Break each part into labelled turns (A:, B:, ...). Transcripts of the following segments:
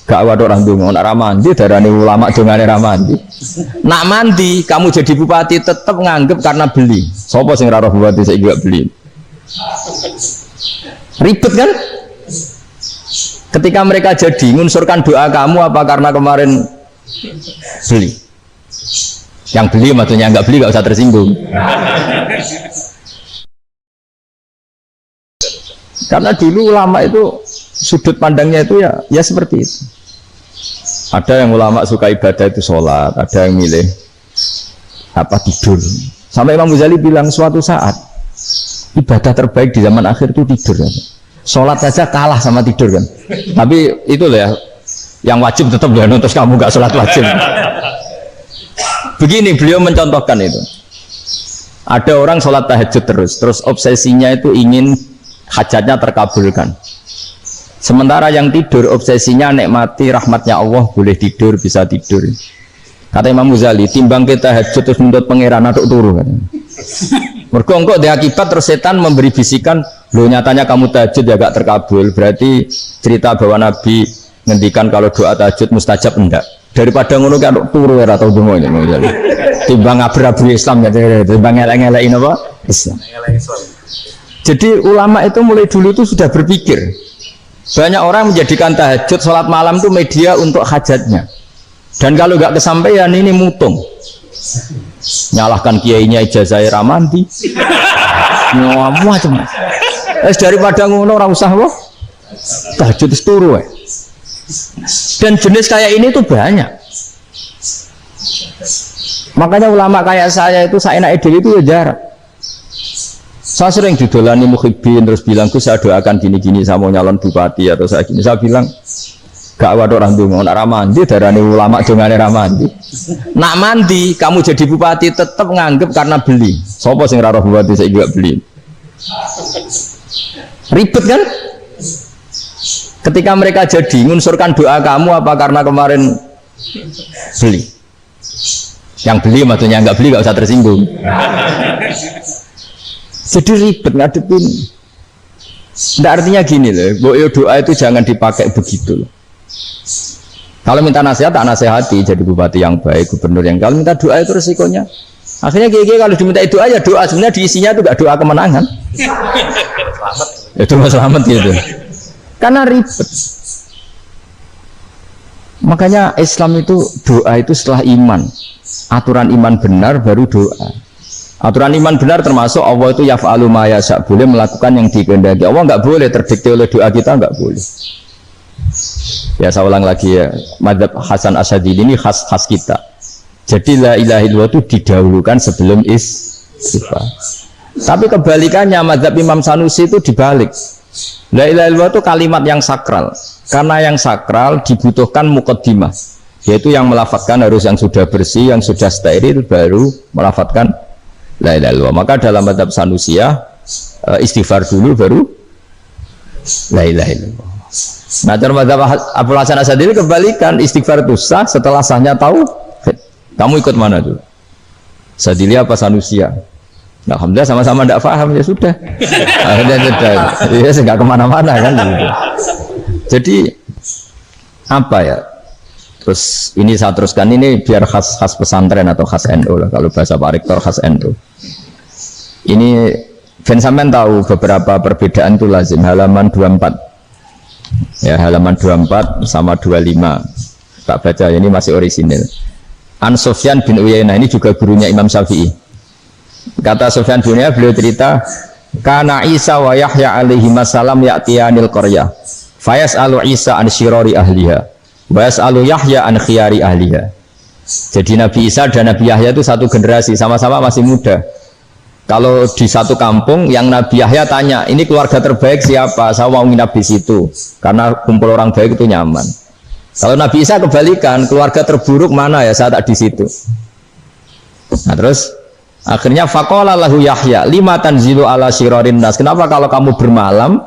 A: Gak waduh orang dungo, nak ramandi darani ulama dongane ramandi. Nak mandi, kamu jadi bupati tetap nganggep karena beli. Sopo sing raro bupati saya juga beli. Ribet kan? Ketika mereka jadi ngunsurkan doa kamu apa karena kemarin beli? Yang beli maksudnya nggak beli nggak usah tersinggung. Karena dulu ulama itu sudut pandangnya itu ya seperti itu. Ada yang ulama suka ibadah itu sholat, ada yang milih apa tidur. Sampai Imam Ghazali bilang suatu saat ibadah terbaik di zaman akhir itu tidur. Kan? Sholat saja kalah sama tidur kan. Tapi itu loh ya, yang wajib tetap ya, terus kamu nggak sholat wajib. Begini beliau mencontohkan itu. Ada orang sholat tahajud terus obsesinya itu ingin hajatnya terkabulkan. Sementara yang tidur obsesinya nikmati rahmatnya Allah, boleh tidur, bisa tidur. Kata Imam Ghazali, timbang kita tahajud terus menuntut pangeran aduk turu kan. Mergo engko dia akibat terus setan memberi bisikan, lo nyatanya kamu tahajud ya gak terkabul. Berarti cerita bahwa Nabi ngendikan kalau doa tahajud mustajab enggak. Daripada ngono kan aduk turu ora tau donga ini Imam Ghazali. Timbang abrabu Islam ya, timbang elek-elekin apa? Islam. Jadi ulama itu mulai dulu itu sudah berpikir. Banyak orang menjadikan tahajud, sholat malam itu media untuk hajatnya. Dan kalau nggak kesampaian ini mutung. Nyalahkan kiainya ijazah ramandi. Macam. Daripada ngono ora usah wah. Tahajud turu. Dan jenis kayak ini tuh banyak. Makanya ulama kayak saya itu enak ide itu ya jarak. Saya sering didolani muhibbin terus bilang, saya doakan gini-gini saya mau nyalon bupati atau saya gini. Saya bilang, gak waduh orang dungo, nak ramandi darani ulama dongane ramandi. Nak mandi, kamu jadi bupati tetap nganggep karena beli. Sopo sing raro bupati saya juga beli. Ribet kan? Ketika mereka jadi ngunsurkan doa kamu apa karena kemarin beli. Yang beli maksudnya nggak beli nggak usah tersinggung. Jadi ribet ngadepin. Nggak artinya gini loh, doa itu jangan dipakai begitu loh. Kalau minta nasihat, tak nasihati jadi bupati yang baik, gubernur yang. Kalau minta doa itu resikonya. Akhirnya gigi kalau diminta doa ya doa, sebenarnya diisinya itu nggak doa kemenangan. Itu selamat gitu. Karena ribet. Makanya Islam itu doa itu setelah iman. Aturan iman benar baru doa. Aturan iman benar termasuk Allah itu yaf'alu ma yasha, boleh melakukan yang dikehendaki. Allah nggak boleh terdikte oleh doa kita, nggak boleh. Ya saya ulang lagi ya, madzhab Hasan Asy'adili ini khas kita. Jadi la ilaha illallah itu didahulukan sebelum istighfar. Tapi kebalikannya madzhab Imam Sanusi itu dibalik. La ilaha illallah itu kalimat yang sakral. Karena yang sakral dibutuhkan muqaddimah, yaitu yang melafadzkan harus yang sudah bersih, yang sudah steril baru melafadzkan la ilaha illallah. Maka dalam madzhab Sanusiyah istighfar dulu baru la ilaha illallah. Nah, dalam madzhab Abul Hasan Asy'adili kebalikan, istighfar itu sah setelah sahnya tauhid. Kamu ikut mana dulu? Asy'adili apa Sanusiyah? Nah, alhamdulillah sama-sama tidak paham ya sudah. Akhirnya sudah. Ya enggak kemana-mana kan gitu. Jadi apa ya? Terus ini saya teruskan ini biar khas pesantren atau khas NU lah, kalau bahasa Pak Rektor khas NU. Ini Ben sampean tahu beberapa perbedaan itu lazim, halaman 24. Ya, halaman 24 sama 25. Tak baca ini masih orisinil. An Sufyan bin Uyainah ini juga gurunya Imam Syafi'i. Kata Sufyan bin Uyainah, beliau cerita, kana Isa wa Yahya alaihi salam ya'tiyanil qaryah. Fayas'alu Isa an syirari ahliha. Wa yas'alu Yahya an khiyari ahliha. Jadi Nabi Isa dan Nabi Yahya itu satu generasi, sama-sama masih muda. Kalau di satu kampung yang Nabi Yahya tanya, ini keluarga terbaik siapa? Saya mau nginap di situ karena kumpul orang baik itu nyaman. Kalau Nabi Isa kebalikan, keluarga terburuk mana ya? Saya tak di situ. Nah terus akhirnya faqala lahu Yahya lima tanzilu ala syirarin nas. Kenapa kalau kamu bermalam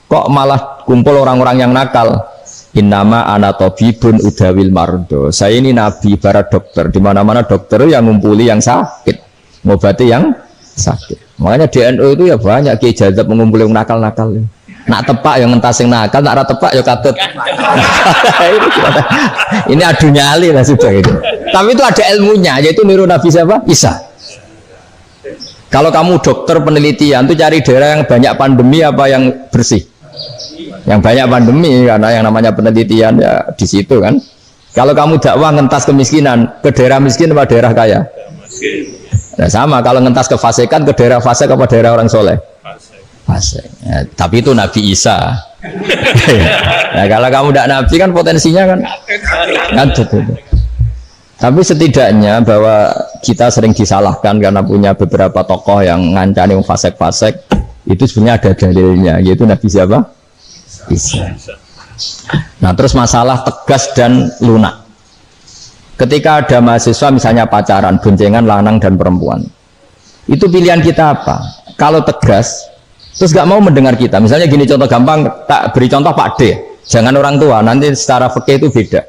A: kok malah kumpul orang-orang yang nakal? Innama ana tabibun udawil mardo. Saya ini nabi ibarat dokter. Di mana-mana dokter yang ngumpuli yang sakit, ngobati yang sakit. Makanya di NU itu ya banyak Kiai Jazab mengumpuli yang nakal-nakal. Nak tepak yang ngentas sing nakal, nak ora tepak ya katut. Ini adu nyali lah sudah itu. Tapi itu ada ilmunya, yaitu niru Nabi siapa? Isa. Kalau kamu dokter penelitian tuh cari daerah yang banyak pandemi apa yang bersih? Yang banyak pandemi, karena yang namanya penelitian ya di situ kan. Kalau kamu dakwah ngentas kemiskinan, ke daerah miskin apa daerah kaya? Nah, sama kalau ngentas kefasikan, ke daerah fasik apa daerah orang soleh? Fasik. Ya, tapi itu Nabi Isa. Nah, kalau kamu tidak Nabi kan potensinya kan gitu. Tapi setidaknya bahwa kita sering disalahkan karena punya beberapa tokoh yang ngancani fasik-fasik, itu sebenarnya ada dalilnya, yaitu Nabi siapa? Isa. Nah, terus masalah tegas dan lunak. Ketika ada mahasiswa misalnya pacaran, boncengan lanang dan perempuan, itu pilihan kita apa? Kalau tegas, terus gak mau mendengar kita. Misalnya gini contoh gampang, tak beri contoh Pak D. Jangan orang tua, nanti secara fikih itu beda.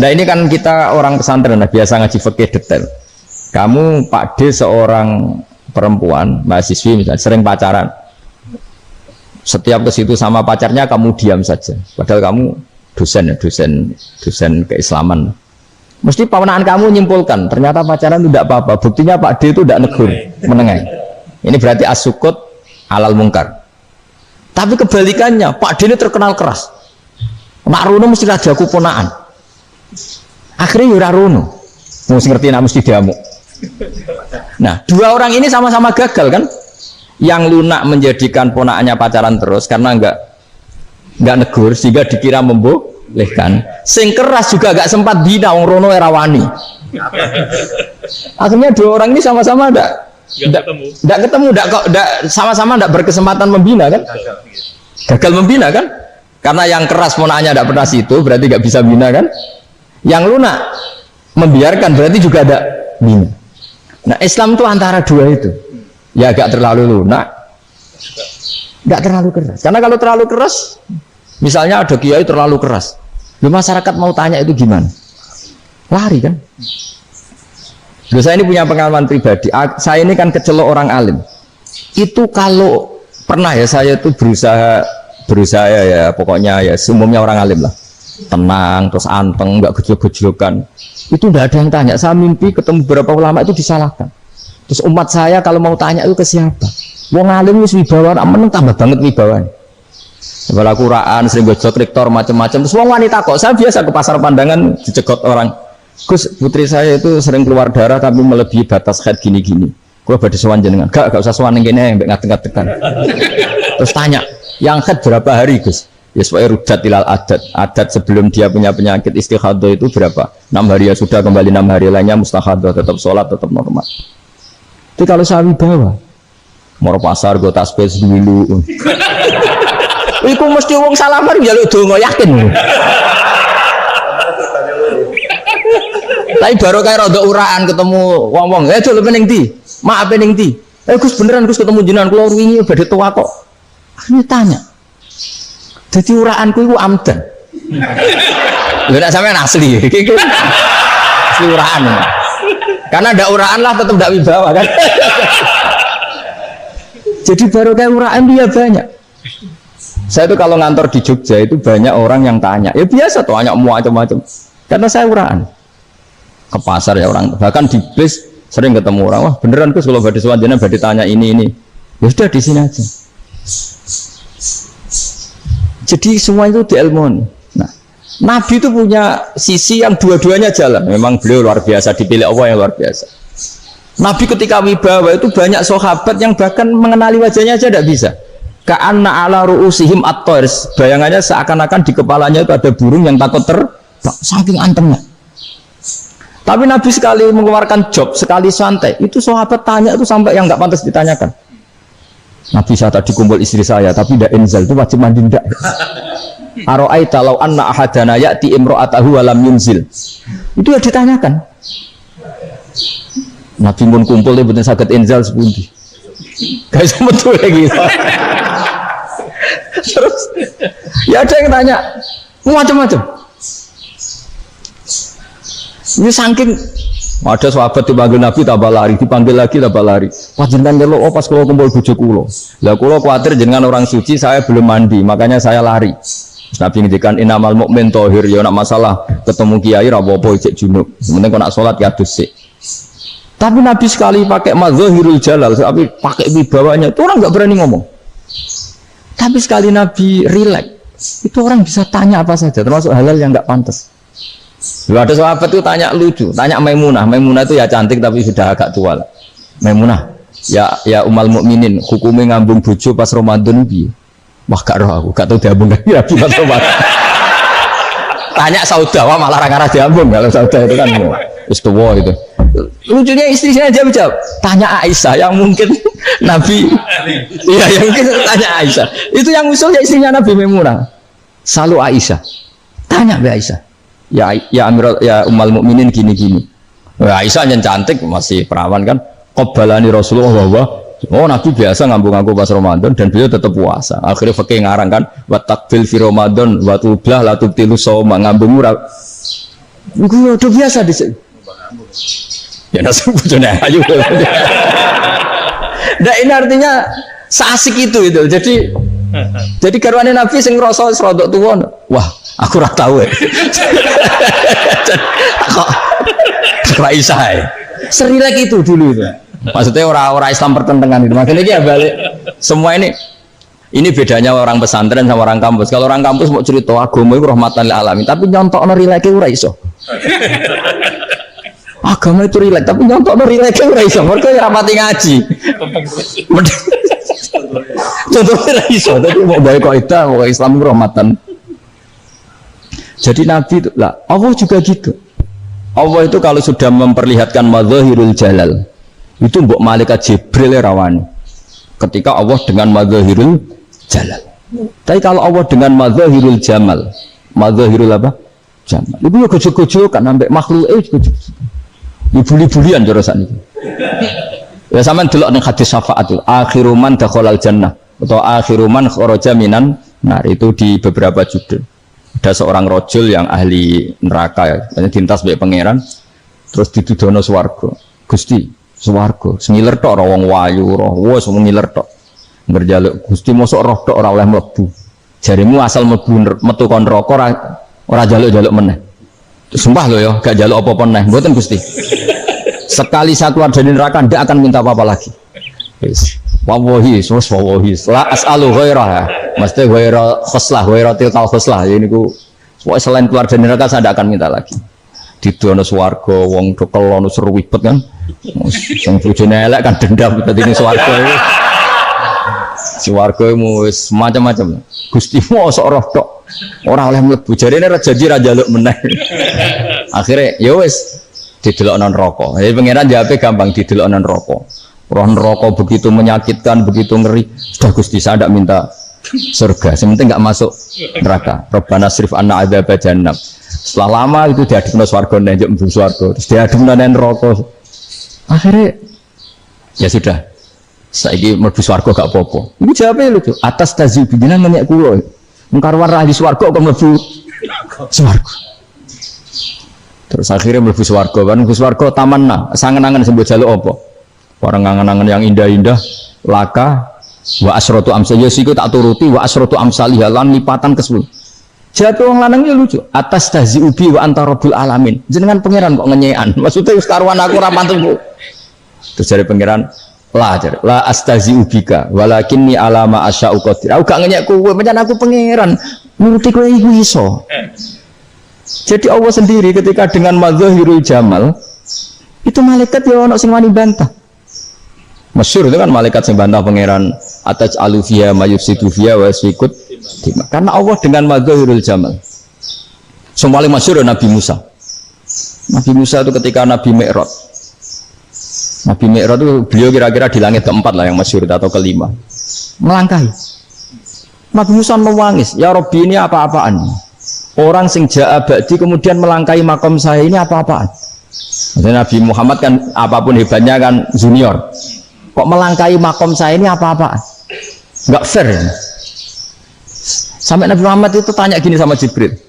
A: Nah ini kan kita orang pesantren, biasa ngaji fikih detail. Kamu Pak D seorang perempuan, mahasiswi misalnya, sering pacaran. Setiap ke situ sama pacarnya kamu diam saja. Padahal kamu dosen ya, dosen keislaman. Mesti pamanaan kamu nyimpulkan, ternyata pacaran itu tidak apa-apa. Buktinya Pak D itu tidak negur, menengai. Ini berarti as-sukut alal mungkar. Tapi kebalikannya, Pak D ini terkenal keras. Nak Runo mesti rajaku ponaan. Akhirnya yura Runo, mesti ngerti nak mesti diamuk. Nah, dua orang ini sama-sama gagal kan? Yang lunak menjadikan ponaannya pacaran terus karena enggak negur sehingga dikira membolehkan. Sing keras juga enggak sempat bina wong Rono erawani. Akhirnya dua orang ini sama-sama enggak ketemu, sama-sama enggak berkesempatan membina kan? Gagal membina kan? Karena yang keras ponaannya enggak pernah situ, berarti enggak bisa bina kan? Yang lunak membiarkan berarti juga ada bina. Nah, Islam itu antara dua itu. Ya agak terlalu lunak, enggak terlalu keras. Karena kalau terlalu keras, misalnya ada kiai terlalu keras, masyarakat mau tanya itu gimana? Lari kan? Loh, saya ini punya pengalaman pribadi. Saya ini kan kecelok orang alim. Itu kalau pernah ya saya itu berusaha ya pokoknya ya umumnya orang alim lah. Tenang, terus anteng, enggak gejlok-gejlokan. Itu enggak ada yang tanya. Saya mimpi ketemu beberapa ulama itu disalahkan. Terus umat saya kalau mau tanya itu ke siapa? Wong alim wis wibawa, meneng tambah banget wibawa. Sebelah Quran, sering gojok rektor macam-macam. Terus wong wanita kok, saya biasa ke pasar pandangan dicegot orang. Gus, putri saya itu sering keluar darah tapi melebihi batas haid gini-gini. Gua badhe sowan jenengan. Gak usah sowan ning kene mbek ngadeg-ngadegan. Terus tanya, yang haid berapa hari, Gus? Ya supaya rudat ilal adat sebelum dia punya penyakit istihadah itu berapa? 6 hari ya sudah, kembali 6 hari lainnya mustahadah, tetap sholat, tetap normal. Tapi kalau saya wibawa mau pasar gue tasbih dulu iku mesti wong salaman njaluk donga yakin. Tapi baru kayak rada uraan ketemu wong-wong, jol pening ndi? Maaf pening ndi? Gus beneran Gus ketemu jenengan kula wingi badhe tua kok. Ini tanya. Jadi uraanku itu amdan. Lho nek sampean asli. Asli uraan. Karena ada uraan lah tetap tidak wibawa kan. Jadi baru kayak uraan dia banyak. Saya itu kalau ngantor di Jogja itu banyak orang yang tanya. Ya biasa tuh banyak macam-macam. Karena saya uraan. Ke pasar ya orang. Bahkan di bis sering ketemu orang. Wah beneran Gus kalau badhe sewanjana badhe tanya ini. Ya sudah di sini aja. Jadi semua itu diilmoni. Nah, Nabi itu punya sisi yang dua-duanya jalan. Memang beliau luar biasa, dipilih Allah yang luar biasa. Nabi ketika wibawa itu banyak sahabat yang bahkan mengenali wajahnya aja tidak bisa. Ka'anna ala ru'usihim at-thair. Bayangannya seakan-akan di kepalanya itu ada burung yang takut terbang. Saking antengnya. Tapi Nabi sekali mengeluarkan job, sekali santai, itu sahabat tanya itu sampai yang nggak pantas ditanyakan. Nabi saya tadi kumpul istri saya, tapi tidak inzal itu wajib mandi tidak. Aro'aita law anna ahadana ya'ti imro'atahu walam yunzil. Itu ya ditanyakan. Nabi pun kumpul dia betul sakit inzal sepundi. Gak bisa betul lagi. Terus ya ada yang tanya macam-macam. Ini saking Ada sahabat dipanggil Nabi tambah lari, dipanggil lagi tambah lari. Panjenengan nyeluk pas kula kumpul bojo kula. Lah kula kuwatir jenengan orang suci, saya belum mandi, makanya saya lari. Nabi ngendikan innamal mukmin thahir, ya nak masalah ketemu kiai ra apa-apa ijek junub. Penting kok nak salat ya adus sik. Tapi Nabi sekali pakai mazahirul jalal, tapi pakai wibawanya, itu orang enggak berani ngomong. Tapi sekali Nabi rileks, itu orang bisa tanya apa saja, termasuk halal yang enggak pantas. Lalu ada sahabat itu tanya lucu, tanya Maimunah. Maimunah itu ya cantik tapi sudah agak tua lah. Maimunah, ya umal mukminin, hukumnya ngambung bojo pas Ramadan piye? Wah gak roh aku, gak tahu diambung lagi pas Ramadan. Tanya Saudah, wah malah orang-orang diambung. Kalau Saudah itu kan wis tuwa itu. Lucunya istrinya aja jawab. Tanya Aisyah yang mungkin Nabi, iya yang mungkin tanya Aisyah. Itu yang usulnya istrinya Nabi Maimunah. Selalu Aisyah. Tanya be Aisyah. Ya Amirul ya umal mukminin gini-gini. Aisyah yang cantik masih perawan kan. Qabbalani Rasulullah bahwa oh Nabi biasa ngambung-ngambung pas Ramadan dan beliau tetap puasa. Akhirnya fakih ngarang kan wa takbil fi Ramadan wa tublah la tubtilu shauma ngambung ora. Iku udah biasa di sini. Ya nasi bojone ayu. Nah ini artinya seasik itu. Jadi garwane Nabi sing ngrasa rodok tuwa. Wah, aku ora tahu ya. Kok Aisyah ya? Serilek itu dulu itu. Maksudnya orang Islam pertentangan itu. Makanya dia balik semua ini bedanya orang pesantren sama orang kampus. Kalau orang kampus mau cerita agama itu rahmatan lil alamin, tapi nyontokno rileke ora iso. Agama itu rilek, tapi nyontokno rileke ora iso. Mergo ora pati ngaji. Contohnya ora iso, tapi mau bae kaidah mau Islam itu rahmatan. Jadi Nabi itu lah, Allah juga gitu. Allah itu kalau sudah memperlihatkan madzahirul jalal, itu mbok malaikat Jibril rawani. Ketika Allah dengan madzahirul jalal. Tapi kalau Allah dengan madzahirul jamal, madzahirul apa? Jamal. Itu ya gojok-gojok kan sampai makhluk gojok. Ya buli-bulian cara sakniki. Ya sampean delok ning hadis syafaat itu, akhiru man dakhalal jannah atau akhiru man kharaja minan nar, itu di beberapa judul. Ada seorang rojul yang ahli neraka ya, dintas baik pangeran, terus ditudono swarga. Gusti, swarga, sengiler tok ora wong wayu, roh wis ngiler tok. Ngerjaluk Gusti mosok roh tok ora oleh mlebu. Jarimu asal mlebu metu kon neraka ora jaluk-jaluk meneh. Sumpah lho ya, gak jaluk apa-apa meneh. Mboten Gusti. Sekali saya keluar dari neraka ndak akan minta apa-apa lagi. Wis. Wallahi, wallahi. La as'alu ghairah. Mesti ghairah khoslah, ghairah tilkal khoslah. Ya niku pokoke selain keluar dari neraka saya ndak akan minta lagi. Didono swarga wong dokelono seru wibet kan. Sing bojone elek kan dendam dadi ning swarga iki. Swarga wis macam-macam. Gusti mosok roh tok. Ora oleh mlebu. Jarene ra janji ra njaluk meneh. Akhire ya wis didelokno neraka. Jadi pangeran jawabe gampang, didelokno neraka. Roh neraka begitu menyakitkan, begitu ngeri. Sudah Gusti saya tidak minta surga, sementing nggak masuk neraka. Rabbana srif anna adzab jahannam. Setelah lama itu diadepno swarga njuk mlebu swarga, terus diadepno neraka. Akhirnya ya sudah. Saiki mlebu swarga gak apa-apa. Iku jawabe lucu. Atas tazib jenengan menyek kula. Mengkarwan ra di swarga kok mlebu swarga. Terus akhirnya mlebu swarga, kan mlebu swarga tamanna, sangen-angen sembo jaluk apa? Orang angan-angan yang indah-indah, laka, wa asratu amsal, ya siku tak turuti, wa asratu amsalih, lan lipatan ke-10. Jatuh wong lanang ya lucu, atas tahzi ubi wa anta rabbul alamin. Jenengan pangeran kok ngenyekan, maksudnya wis karuan aku ora pantes kok. Terus dari pangeran, la astahzi ubika, walakinni alama asya'u qadir. Aku gak ngenyek kowe, pancen aku pangeran, nuruti kowe iku iso. Jadi Allah sendiri ketika dengan madzahirul jamal, itu malaikat ya ono sing wani bantah. Masyhur itu kan malaikat sing bantah pangeran atas alufia mayufsidu fiha wa yasfikut. Karena Allah dengan madzahirul jamal. Yang paling masyhur Nabi Musa. Nabi Musa itu ketika Nabi Mi'raj. Nabi Mi'raj itu beliau kira-kira di langit keempat lah yang masyhur atau kelima. Melangkahi. Nabi Musa menangis, ya Rabbi ini apa-apaan? Orang sing ja'a ba'di kemudian melangkahi makom saya ini apa-apaan? Jadi Nabi Muhammad kan apapun hebatnya kan junior. Kok melangkahi makom saya ini apa-apaan? Enggak fair ya? Sampai Nabi Muhammad itu tanya gini sama Jibril,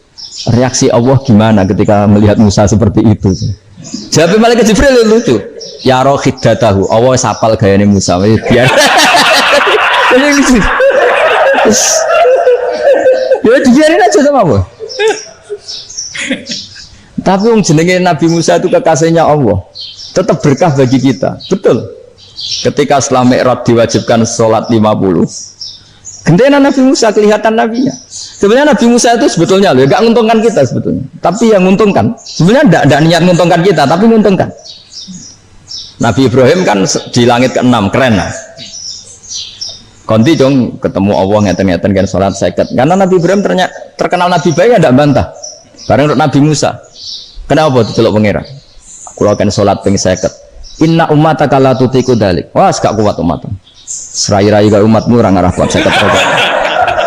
A: reaksi Allah gimana ketika melihat Musa seperti itu? Jawab malaikat Jibril lucu. Ya roh khiddatahu. Allah sapal gayane Musa. Biar. Ya dibiarin aja sama apa. Tapi jenenge Nabi Musa itu kekasihnya Allah. Tetap berkah bagi kita. Betul. Ketika setelah Mi'raj diwajibkan sholat 50. Gendena Nabi Musa kelihatan nabinya. Sebenarnya Nabi Musa itu sebetulnya loh, gak menguntungkan kita sebetulnya. Tapi yang menguntungkan. Sebenarnya tidak niat menguntungkan kita, tapi menguntungkan. Nabi Ibrahim kan di langit ke-6, keren lah. Konti dong ketemu Allah ngeten-ngeten kan sholat seket. Karena Nabi Ibrahim terkenal Nabi baik, tidak bantah. Bareng Nabi Musa. Kenapa itu celok pengira? Aku lakukan sholat ping seket. Inna ummataka la tutiku dalik. Wah, gak kuat umatmu. Serai-rai gak umatmu orang arah kuat seket.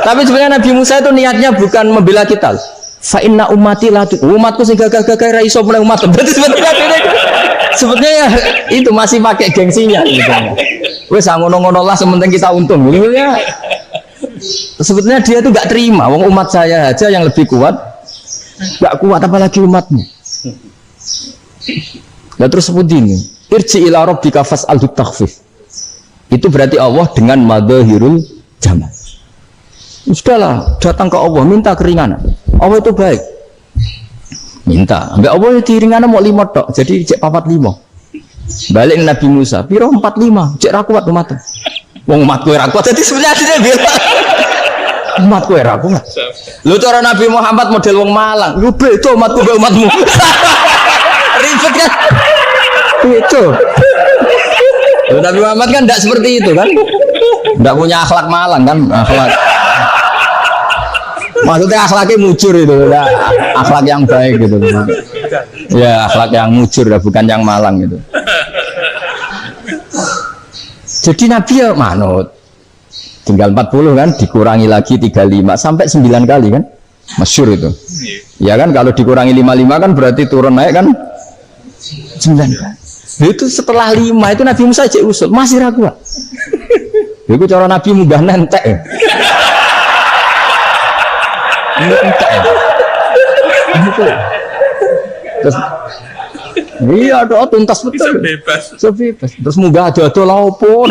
A: Tapi sebenarnya Nabi Musa itu niatnya bukan membela kita. Fa inna ummati la umatku sing gagah-gagah ra iso mulai umat. Berarti sebetulnya ya itu masih pakai gengsinya gitu. Wes ngono-ngono lah sementing kita untung. Sebetulnya dia itu gak terima wong umat saya aja yang lebih kuat. Gak kuat apalagi umatmu. Lah terus sebut ini, irji ila rabbika fas'alhu takhfif. Itu berarti Allah dengan madzahirul jamal. Sudahlah, datang ke Allah minta keringanan. Allah itu baik. Minta, ambek Allah itu ringanan mau 5 tok. Jadi cek 45. Balik Nabi Musa, piro 45, cek ra kuat umat. Wong umatku ra kuat. Jadi sebenarnya dia bilang umatku ra kuat. Lu cara Nabi Muhammad model wong Malang. Lu beda umatku mbek umatmu. Ribet kan? Itu. Nabi Muhammad kan tidak seperti itu kan? Tidak punya akhlak Malang kan? Akhlak. Maksudnya akhlaknya mujur itu, akhlak yang baik gitu. Ya akhlak yang mujur, bukan yang Malang gitu. Jadi Nabi ya manut. Tinggal 40 kan, dikurangi lagi 35 sampai 9 kali kan? Masyhur itu. Ya kan kalau dikurangi 55 kan berarti turun naik kan? 9 kali. Itu setelah 5 itu Nabi Musa cek usul masih ragu. Itu cara Nabi munggah nentek. Terus iya doa tuntas betul. Sebebas. Terus munggah ada laopo.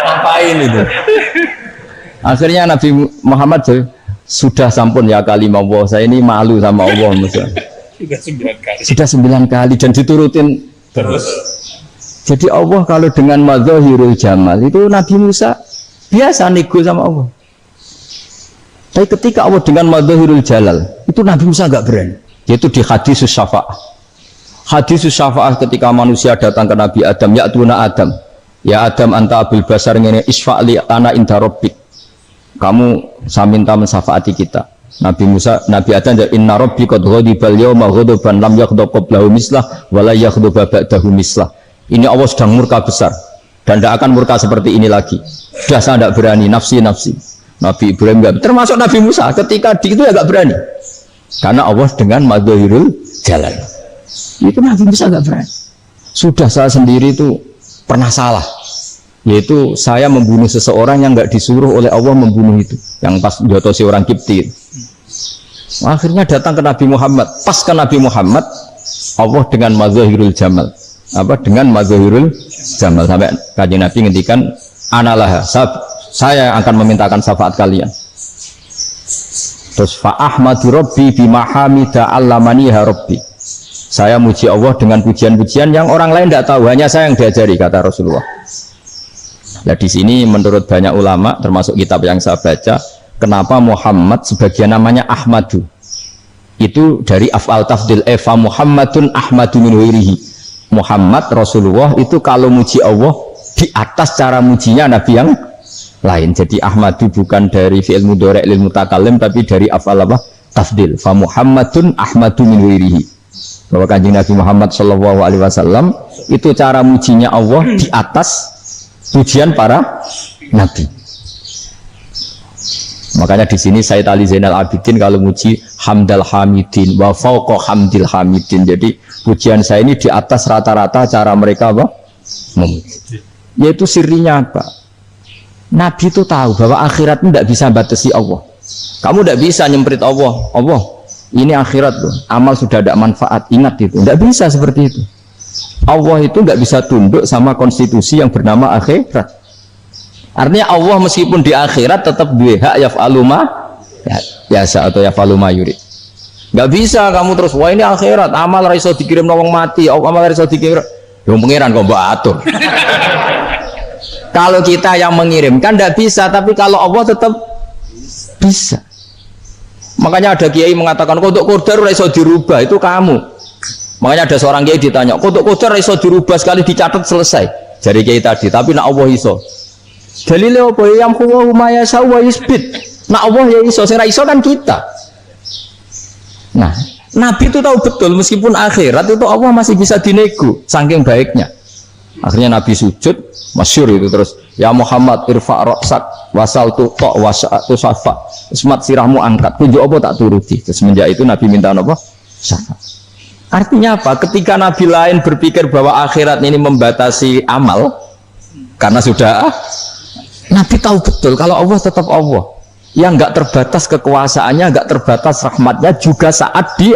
A: Ngapain itu? Akhirnya Nabi Muhammad sudah sampun ya kalimah Allah. Saya ini malu sama Allah Musa. Sudah 9 kali dan diturutin terus. Jadi Allah kalau dengan madzahirul jamal itu Nabi Musa biasa nego sama Allah. Tapi ketika Allah dengan madzahirul jalal itu Nabi Musa enggak berani. Yaitu di hadisus syafa'ah. Hadisus syafa'ah ketika manusia datang ke Nabi Adam, ya tuna Adam. Ya Adam anta abil basar ngene isfa'li ana inda rabbik. Kamu saya minta mensafaati kita. Nabi Musa, Nabi Adam, inna rabbi qad ghadiba al-yawma ghadaban lam yaghdab qablahu mislah wa la yaghdab ba'dahu mislah. Ini Allah sedang murka besar dan tidak akan murka seperti ini lagi. Sudah saya tidak berani, nafsi. Nabi Ibrahim enggak, termasuk Nabi Musa ketika di itu ya enggak berani. Karena Allah dengan madzahirul jalal. Itu Nabi Musa enggak berani. Sudah saya sendiri itu pernah salah. Yaitu saya membunuh seseorang yang enggak disuruh oleh Allah membunuh itu. Yang pas jotosi orang Kipti. Akhirnya datang ke Nabi Muhammad. Pas ke Nabi Muhammad, Allah dengan madzahirul jamal. Dengan madzahirul jamal sampai Kanjeng Nabi ngendikan analah saya akan memintakan syafaat kalian. Terus fa ahmadu rabbi bima hamida allamaniha rabbi. Saya muji Allah dengan pujian-pujian yang orang lain tidak tahu, hanya saya yang diajari, kata Rasulullah. Nah di sini menurut banyak ulama termasuk kitab yang saya baca, kenapa Muhammad sebagian namanya Ahmadu? Itu dari af'al tafdil fa Muhammadun Ahmadu min ghairihi. Muhammad Rasulullah itu kalau muji Allah di atas cara mujinya Nabi yang lain. Jadi Ahmadu bukan dari fi'il mudhari' lil mutakallim tapi dari af'al apa? Tafdil. Fa Muhammadun Ahmadu min ghairihi. Bahwa Kanjeng Nabi Muhammad sallallahu alaihi wasallam itu cara mujinya Allah di atas pujian para nabi. Makanya di sini Sayyid Ali Zainal Abidin kalau muji hamdal hamidin wa fauqa hamdil hamidin. Jadi pujian saya ini di atas rata-rata cara mereka apa? Memuji. Yaitu sirinya apa? Nabi itu tahu bahwa akhirat itu tidak bisa batasi Allah. Kamu tidak bisa nyemprit Allah. Allah, ini akhirat tuh, amal sudah ada manfaat, ingat itu. Tidak bisa seperti itu. Allah itu nggak bisa tunduk sama konstitusi yang bernama akhirat. Artinya Allah meskipun di akhirat tetap duwe hak yaf'alu ma biasa atau yaf'alu ma yurid. Nggak bisa kamu terus, wah ini akhirat, amal ra iso dikirim wong mati, amal ra iso dikirim. Yo pangeran kok mbok atur. Kalau kita yang mengirimkan tidak bisa, tapi kalau Allah tetap bisa. Makanya ada kiai mengatakan kodok qadar ora iso dirubah, itu kamu. Makanya ada seorang kiai ditanya, kodok qadar ora iso dirubah, sekali dicatat selesai. Jadi kiai tadi, tapi nak Allah iso. Dalile apa yang huwa ma yasha wa yusbit. Nak Allah ya iso, sing ra iso kan kita. Nah, Nabi itu tahu betul meskipun akhirat itu Allah masih bisa dinego saking baiknya. Akhirnya Nabi sujud, masyhur itu terus, ya Muhammad irfa' ra'sak wasaltu ta' wasa'tu safa. Ismat sirahmu angkat, tunjuk apa tak turuti. Semenjak itu Nabi minta apa? Syafaat. Artinya apa? Ketika Nabi lain berpikir bahwa akhirat ini membatasi amal, karena sudah Nabi tahu betul kalau Allah tetap Allah, yang nggak terbatas kekuasaannya, nggak terbatas rahmatnya juga saat dia